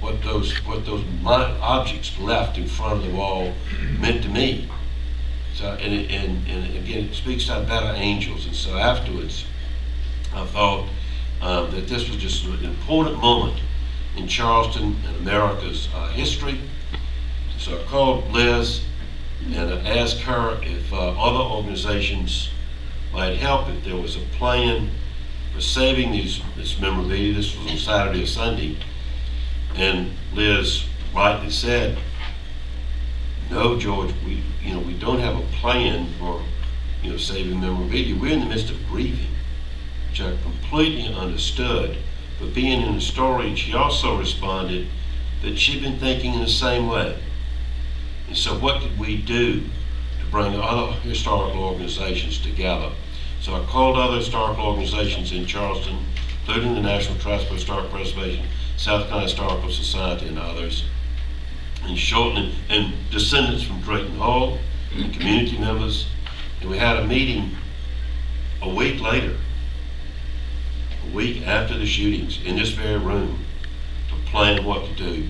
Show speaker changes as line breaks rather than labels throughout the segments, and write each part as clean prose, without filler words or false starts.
what those objects left in front of the wall meant to me. So, and again, it speaks to our better angels. And so afterwards, I thought that this was just an important moment in Charleston and America's history. So I called Liz and I asked her if other organizations might help, if there was a plan for saving this memorabilia. This was on Saturday or Sunday. And Liz rightly said, no, George, we don't have a plan for, saving memorabilia. We're in the midst of grieving, which I completely understood. But being in the storage, she also responded that she'd been thinking in the same way. And so what could we do to bring other historical organizations together? So I called other historical organizations in Charleston, including the National Trust for Historic Preservation, South Carolina Historical Society, and others, and descendants from Drayton Hall, and community members. And we had a meeting a week later, a week after the shootings, in this very room, to plan what to do.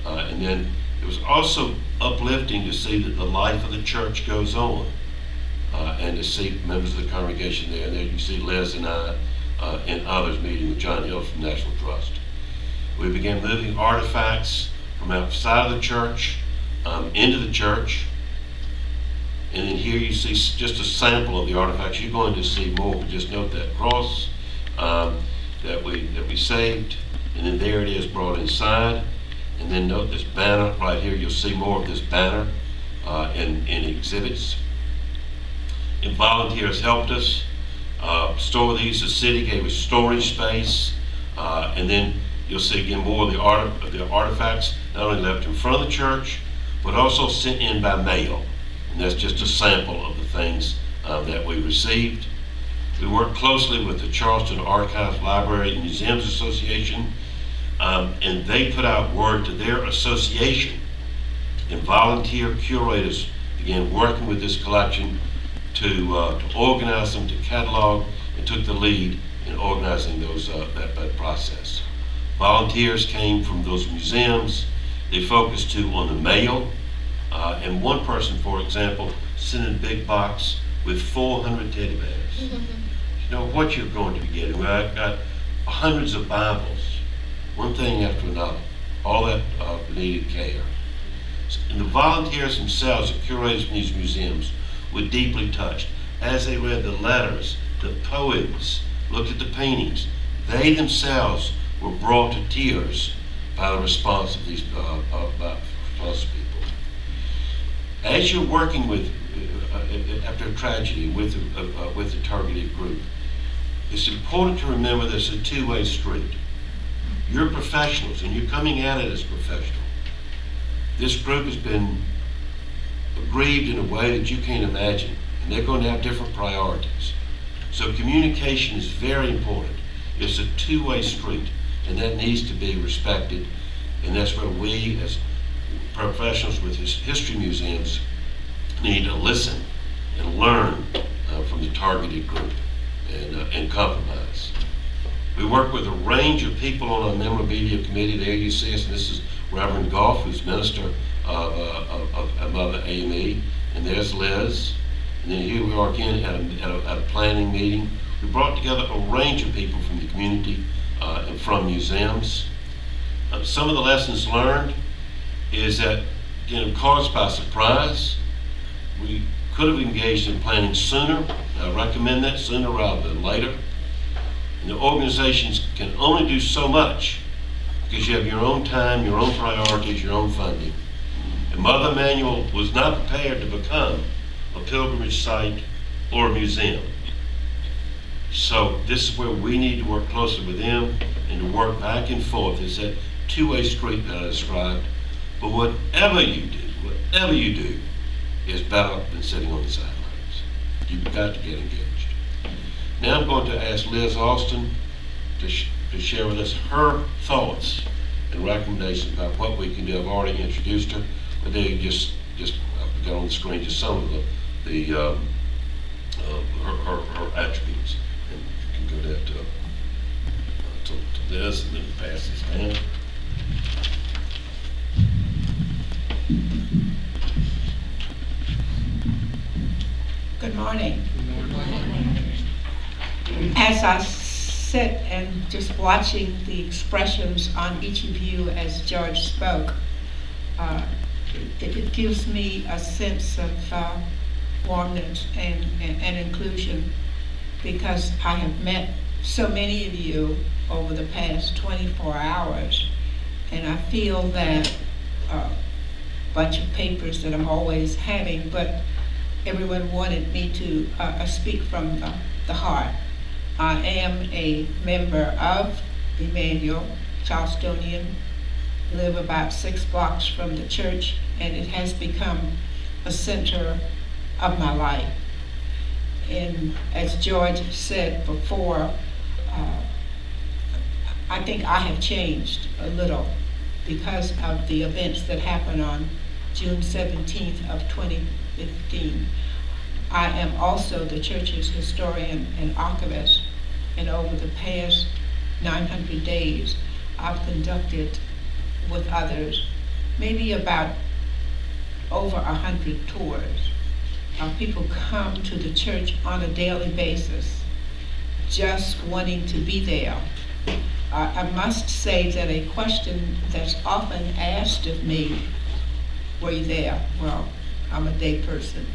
And then it was also uplifting to see that the life of the church goes on, and to see members of the congregation there. And there you see Liz and I and others meeting with John Hill from National Trust. We began moving artifacts from outside of the church into the church. And then here you see just a sample of the artifacts. You're going to see more, but just note that cross that we saved, and then there it is brought inside. And then note this banner right here. You'll see more of this banner in exhibits. And volunteers helped us store these. The city gave us storage space, and then you'll see again more of the artifacts, not only left in front of the church, but also sent in by mail. And that's just a sample of the things that we received. We worked closely with the Charleston Archives, Library, and Museums Association, and they put out word to their association, and volunteer curators began working with this collection to organize them, to catalog, and took the lead in organizing those that process. Volunteers came from those museums. They focused too on the mail, and one person, for example, sent in a big box with 400 teddy bears. You know what you're going to be getting. Well, I've got hundreds of Bibles, one thing after another, all that needed care. And the volunteers themselves, the curators from these museums, were deeply touched as they read the letters, the poems, looked at the paintings. They themselves were brought to tears by the response of these people. As you're working with after a tragedy with a targeted group, it's important to remember there's a two-way street. You're professionals and you're coming at it as professional. This group has been aggrieved in a way that you can't imagine, and they're going to have different priorities. So communication is very important. It's a two-way street, and that needs to be respected. And that's where we, as professionals with history museums, need to listen and learn from the targeted group and compromise. We work with a range of people on our memorabilia committee. There you see us, and this is Reverend Goff, who's minister of Mother AME, and there's Liz. And then here we are again at a planning meeting. We brought together a range of people from the community and from museums. Some of the lessons learned is that, caught us by surprise. We could have engaged in planning sooner. I recommend that sooner rather than later. And the organizations can only do so much because you have your own time, your own priorities, your own funding. And Mother Emanuel was not prepared to become a pilgrimage site or a museum. So this is where we need to work closely with them and to work back and forth. It's that two-way street that I described. But whatever you do is better than sitting on the sidelines. You've got to get engaged. Now I'm going to ask Liz Alston to share with us her thoughts and recommendations about what we can do. I've already introduced her, but they just got on the screen just some of her attributes. And you can go to Liz and then pass this down.
morning. As I sit and just watching the expressions on each of you as George spoke, it gives me a sense of warmness and inclusion, because I have met so many of you over the past 24 hours, and I feel that bunch of papers that I'm always having, but everyone wanted me to speak from the heart. I am a member of Emanuel, Charlestonian, live about 6 blocks from the church, and it has become a center of my life. And as George said before, I think I have changed a little because of the events that happened on June 17th of 2015. I am also the church's historian and archivist, and over the past 900 days, I've conducted with others maybe about over 100 tours. People come to the church on a daily basis, just wanting to be there. I must say that a question that's often asked of me, were you there? Well, I'm a day person.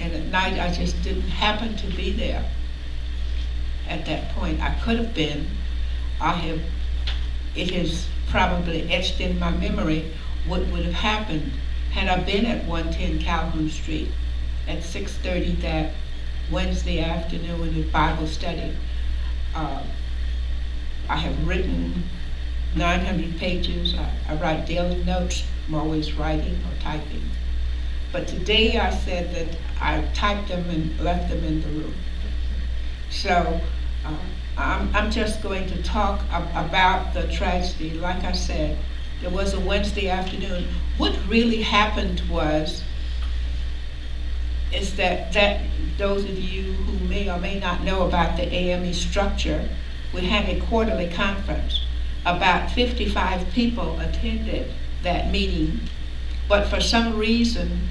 And at night, I just didn't happen to be there at that point. I could have been. It has probably etched in my memory what would have happened had I been at 110 Calhoun Street at 6:30 that Wednesday afternoon at Bible study. I have written 900 pages. I write daily notes. I'm always writing or typing. But today I said that I typed them and left them in the room. So I'm just going to talk about the tragedy. Like I said, it was a Wednesday afternoon. What really happened is that those of you who may or may not know about the AME structure, we had a quarterly conference. About 55 people attended that meeting, but for some reason,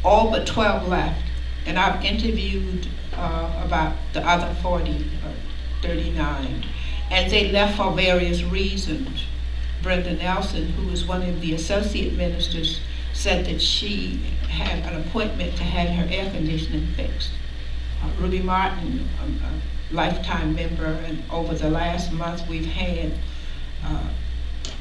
all but 12 left. And I've interviewed about the other 40 or 39, and they left for various reasons. Brenda Nelson, who was one of the associate ministers, said that she had an appointment to have her air conditioning fixed. Ruby Martin, a lifetime member, and over the last month we've had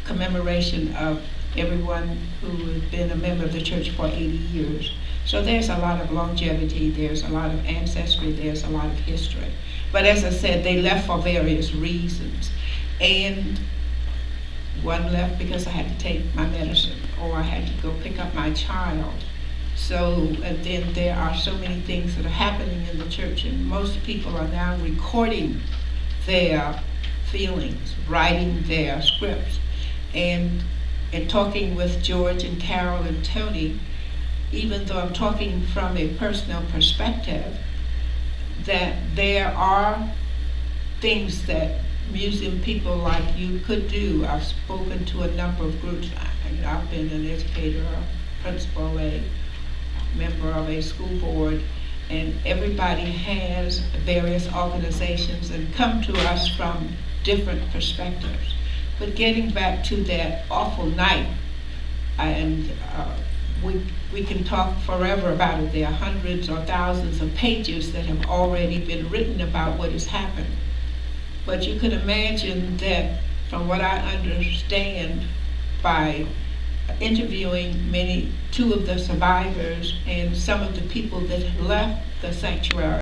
commemoration of everyone who has been a member of the church for 80 years. So there's a lot of longevity, there's a lot of ancestry, there's a lot of history. But as I said, they left for various reasons. And one left because I had to take my medicine, or I had to go pick up my child. So, and then there are so many things that are happening in the church, and most people are now recording their feelings, writing their scripts. And in talking with George and Carol and Tony, even though I'm talking from a personal perspective, that there are things that museum people like you could do. I've spoken to a number of groups. I've been an educator, a principal, a member of a school board, and everybody has various organizations and come to us from different perspectives. But getting back to that awful night, and we can talk forever about it. There are hundreds or thousands of pages that have already been written about what has happened. But you can imagine that, from what I understand, by interviewing two of the survivors and some of the people that left the sanctuary,